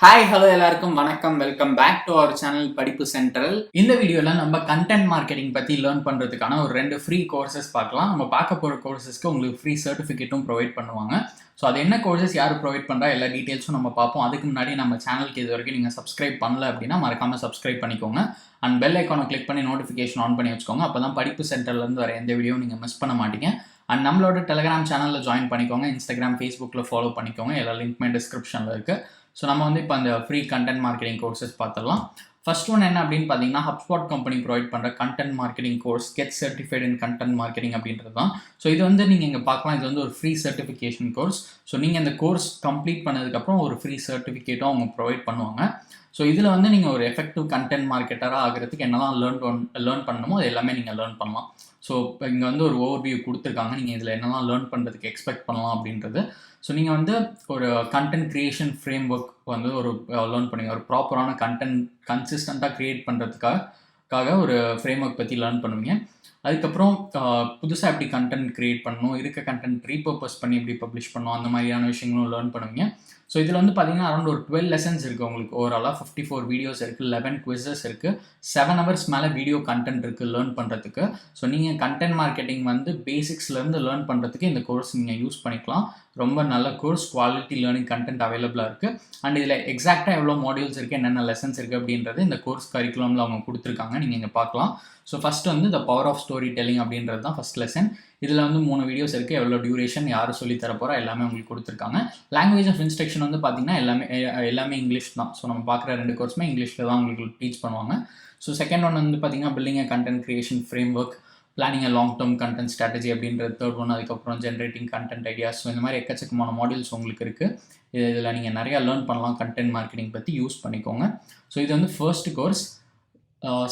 Hi hello எல்லாருக்கும் வணக்கம். Welcome back to our channel Padippu central. இந்த வீடியோவில் நம்ம கண்டென்ட் மார்க்கெட்டிங் பற்றி லேர்ன் பண்ணுறதுக்கான ஒரு 2 ஃப்ரீ கோர்சஸ் பார்க்கலாம். நம்ம பார்க்க போகிற கோர்சஸ்க்கு உங்களுக்கு ஃப்ரீ சர்டிஃபிகேட்டும் ப்ரொவைட் பண்ணுவாங்க. ஸோ அது என்ன கோர்சஸ், யார் ப்ரொவைட் பண்ணுறா, எல்லா டீட்டெயில்ஸும் நம்ம பார்ப்போம். அதுக்கு முன்னாடி நம்ம சேனலுக்கு இது வரைக்கும் நீங்கள் சப்ஸ்கிரைப் பண்ணல அப்படின்னா மறக்காமல் சப்ஸ்கிரைப் பண்ணிக்கோங்க. அண்ட் பெல் ஐக்கானை கிளிக் பண்ணி நோட்டிஃபிகேஷன் ஆன் பண்ணி வச்சுக்கோங்க. அப்போ தான் படிப்பு சென்டர்லேருந்து வர எந்த வீடியோ நீங்கள் மிஸ் பண்ண மாட்டீங்க. அண்ட் நம்மளோட டெலிகிராம் சேனலில் ஜாயின் பண்ணிக்கோங்க. இன்ஸ்டாகிராம், ஃபேஸ்புக்கில் ஃபாலோ பண்ணிக்கோங்க. எல்லா லிங்க்மே டிஸ்கிரிப்ஷனில் இருக்குது. ஸோ நம்ம இப்போ அந்த ஃப்ரீ கண்டென்ட் மார்க்கெட்டிங் கோர்சஸ் பார்த்துடலாம். ஃபர்ஸ்ட் ஒன் என்ன அப்படின்னு பார்த்தீங்கன்னா, ஹப்ஸ்பாட் கம்பெனி ப்ரொவைட் பண்ணுற content marketing course get certified in content marketing அப்படின்றது தான். ஸோ இது நீங்கள் இங்கே பார்க்கலாம். இது ஒரு ஃப்ரீ சர்டிஃபிகேஷன் கோர்ஸ். ஸோ நீங்கள் இந்த கோர்ஸ் கம்ப்ளீட் பண்ணதுக்கப்புறம் ஒரு ஃப்ரீ சர்டிஃபிகேட்டும் அவங்க ப்ரொவைட் பண்ணுவாங்க. ஸோ இதில் நீங்கள் ஒரு எஃபெக்டிவ் கண்டென்ட் மார்க்கெட்டராக ஆகிறதுக்கு என்னெல்லாம் லேர்ன் பண்ணணுமோ அது எல்லாமே நீங்கள் லேர்ன் பண்ணலாம். ஸோ இப்போ இங்கே ஒரு ஓவர்வியூ கொடுத்துருக்காங்க. நீங்கள் இதில் என்னெல்லாம் லேர்ன் பண்ணுறதுக்கு எக்ஸ்பெக்ட் பண்ணலாம் அப்படின்றது. ஸோ நீங்கள் ஒரு கண்டென்ட் க்ரியேஷன் ஃப்ரேம் ஒர்க் ஒரு லேர்ன் பண்ணுவீங்க. ஒரு ப்ராப்பரான கண்டென்ட் கன்சிஸ்டண்ட்டாக க்ரியேட் பண்ணுறதுக்காக ஒரு ஃப்ரேம் ஒர்க் பற்றி லேர்ன் பண்ணுவீங்க. அதுக்கப்புறம் புதுசாக எப்படி கண்டென்ட் க்ரியேட் பண்ணணும், இருக்க கண்டென்ட் ரீபர்பஸ் பண்ணி எப்படி பப்ளிஷ் பண்ணணும், அந்த மாதிரியான விஷயங்களும் லேர்ன் பண்ணுவீங்க. ஸோ இதில் பார்த்தீங்கன்னா அரௌண்ட் ஒரு 12 லெசன்ஸ் இருக்குது உங்களுக்கு. ஓவராலாக 54 வீடியோஸ் இருக்குது, 11 குவிசஸ் இருக்குது, 7 ஹவர்ஸ் மேலே வீடியோ கண்டென்ட் இருக்குது லேர்ன் பண்ணுறதுக்கு. ஸோ நீங்கள் கண்டென்ட் மார்க்கெட்டிங் பேசிக்ஸ்லேருந்து லேர்ன் பண்ணுறதுக்கு இந்த கோர்ஸ் நீங்கள் யூஸ் பண்ணிக்கலாம். ரொம்ப நல்ல கோர்ஸ், குவாலிட்டி லேர்னிங் கண்டென்ட் அவைலபிளாக இருக்குது. அண்ட் இதில் எக்ஸாக்டாக எவ்வளோ மாடியூல்ஸ் இருக்குது, என்னென்ன லெசன்ஸ் இருக்குது அப்படின்றது இந்த கோர்ஸ் கரிக்குலமில் அவங்க கொடுத்துருக்காங்க. நீங்கள் இங்கே பார்க்கலாம். So first the power of story telling அப்படின்றது தான் ஃபஸ்ட் லெசன். இதில் 3 வீடியோஸ் இருக்குது. எவ்வளோ டியூரேஷன், யார் சொல்லி தர போகிறா, எல்லாமே உங்களுக்கு கொடுத்துருக்காங்க. லாங்குவேஜ் ஆஃப் இன்ஸ்ட்ரக்ஷன் பார்த்தீங்கன்னா எல்லாமே இங்கிலீஷ் தான். ஸோ நம்ம பார்க்குற 2 கோர்ஸுமே இங்கிலீஷில் தான் உங்களுக்கு டீச் பண்ணுவாங்க. ஸோ செகண்ட் ஒன் பார்த்தீங்கன்னா building a content creation frame work, planning a long term content strategy அப்படின்றது தேர்ட் ஒன். அதுக்கப்புறம் ஜென்ரேட்டிங் கண்டென்ட் ஐடியாஸ். ஸோ இந்த மாதிரி எக்கச்சக்கமான மாடியூல்ஸ் உங்களுக்கு இருக்குது. இதில் நீங்கள் நிறையா லேர்ன் பண்ணலாம். கண்டென்ட் மார்க்கெட்டிங் பற்றி யூஸ் பண்ணிக்கோங்க. ஸோ இது ஃபர்ஸ்ட் கோர்ஸ்.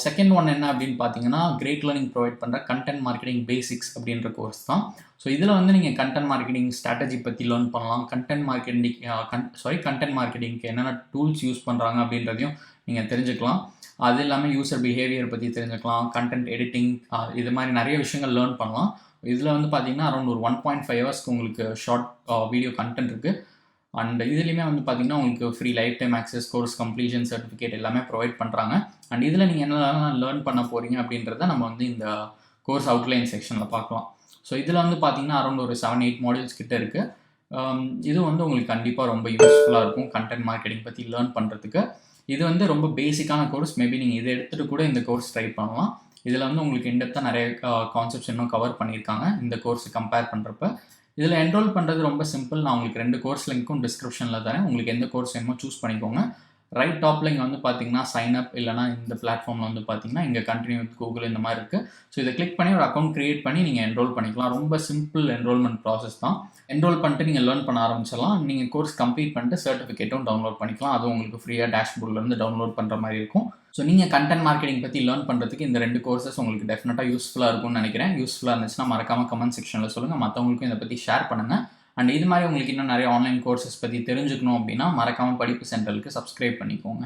செகண்ட் ஒன் என்ன அப்படின்னு பார்த்தீங்கன்னா, கிரேட் லேர்னிங் ப்ரொவைட் பண்ணுற கண்டென்ட் மார்க்கெட்டிங் பேசிக்ஸ் அப்படின்ற கோர்ஸ் தான். ஸோ இதில் நீங்கள் கண்டென்ட் மார்க்கெட்டிங் ஸ்ட்ராட்டஜி பற்றி லேர்ன் பண்ணலாம். கண்டென்ட் மார்க்கெட்டிங்க்கு என்னென்ன டூல்ஸ் யூஸ் பண்ணுறாங்க அப்படின்றதையும் நீங்கள் தெரிஞ்சுக்கலாம். அது இல்லாமல் யூசர் பிஹேவியர் பற்றி தெரிஞ்சுக்கலாம். கண்டென்ட் எடிட்டிங், இது மாதிரி நிறைய விஷயங்கள் லேர்ன் பண்ணலாம். இதில் பார்த்தீங்கன்னா அரௌண்ட் ஒரு 1.5 ஹவர்ஸ்க்கு உங்களுக்கு ஷார்ட் வீடியோ கண்டென்ட் இருக்குது. அண்ட் இதுலேயுமே பார்த்தீங்கன்னா உங்களுக்கு free life time access, course completion certificate எல்லாமே ப்ரொவைட் பண்ணுறாங்க. அண்ட் இதில் நீங்கள் என்னெல்லாம் லேர்ன் பண்ண போகிறீங்க அப்படின்றத நம்ம இந்த கோர்ஸ் அவுட்லைன் செக்ஷனில் பார்க்கலாம். ஸோ இதில் பார்த்தீங்கன்னா அரௌண்ட் ஒரு 7-8 மாடியூல்ஸ் கிட்ட இருக்குது. இது உங்களுக்கு கண்டிப்பாக ரொம்ப யூஸ்ஃபுல்லாக இருக்கும் கண்டென்ட் மார்க்கெட்டிங் பற்றி லேர்ன் பண்ணுறதுக்கு. இது ரொம்ப பேசிக்கான கோர்ஸ். மேபி நீங்கள் இதை எடுத்துகிட்டு கூட இந்த கோர்ஸ் ட்ரை பண்ணலாம். இதில் உங்களுக்கு இன்டெப்த்தாக நிறைய கான்செப்ட்ஸ் இன்னும் கவர் பண்ணியிருக்காங்க இந்த கோர்ஸை கம்பேர் பண்ணுறப்ப. இதில் என்ரோல் பண்ணுறது ரொம்ப சிம்பிள். நான் உங்களுக்கு 2 கோர்ஸ் லிங்க்கும் டிஸ்கிரிப்ஷனில் தரேன். உங்களுக்கு எந்த கோர்ஸ் வேணுமோ சூஸ் பண்ணிக்கோங்க. ரைட் டாப்பில் இங்கே பார்த்தீங்கன்னா சைன் அப், இல்லைனா இந்த பிளாட்ஃபார்மில் பார்த்தீங்கன்னா இங்கே கண்டினியூ வித் கூகுள் இந்த மாதிரி இருக்குது. ஸோ இதை கிளிக் பண்ணி ஒரு அக்கௌண்ட் க்ரியேட் பண்ணி நீங்கள் என்ரோல் பண்ணிக்கலாம். ரொம்ப சிம்பிள் என்ரோல்மெண்ட் ப்ராசஸ் தான். என்ரோல் பண்ணிட்டு நீங்கள் லேர்ன் பண்ண ஆரம்பிச்சிடலாம். நீங்கள் கோர்ஸ் கம்ப்ளீட் பண்ணிட்டு சர்டிஃபிகேட்டும் டவுன்லோட் பண்ணிக்கலாம். அதுவும் உங்களுக்கு ஃப்ரீயாக டேஷ்போர்ட்லேருந்து டவுன்லோட் பண்ணுற மாதிரி இருக்கும். ஸோ நீங்கள் கண்டென்ட் மார்க்கெட்டிங் பற்றி லேர்ன் பண்ணுறதுக்கு இந்த 2 கோர்சஸ் உங்களுக்கு டெஃபினட்டாக யூஸ்ஃபுல்லாக இருக்கும்னு நினைக்கிறேன். யூஸ்ஃபுல்லாக இருந்துச்சுன்னா மறக்காமல் கமெண்ட் செக்ஷனில் சொல்லுங்கள். மற்றவங்களுக்கும் இதை பற்றி ஷேர் பண்ணுங்கள். அண்ட் இது மாதிரி உங்களுக்கு இன்னும் நிறைய ஆன்லைன் கோர்சஸ் பற்றி தெரிஞ்சுக்கணும் அப்படின்னா மறக்காமல் படிப்பு சென்ட்ரலுக்கு சப்ஸ்கிரைப் பண்ணிக்கோங்க.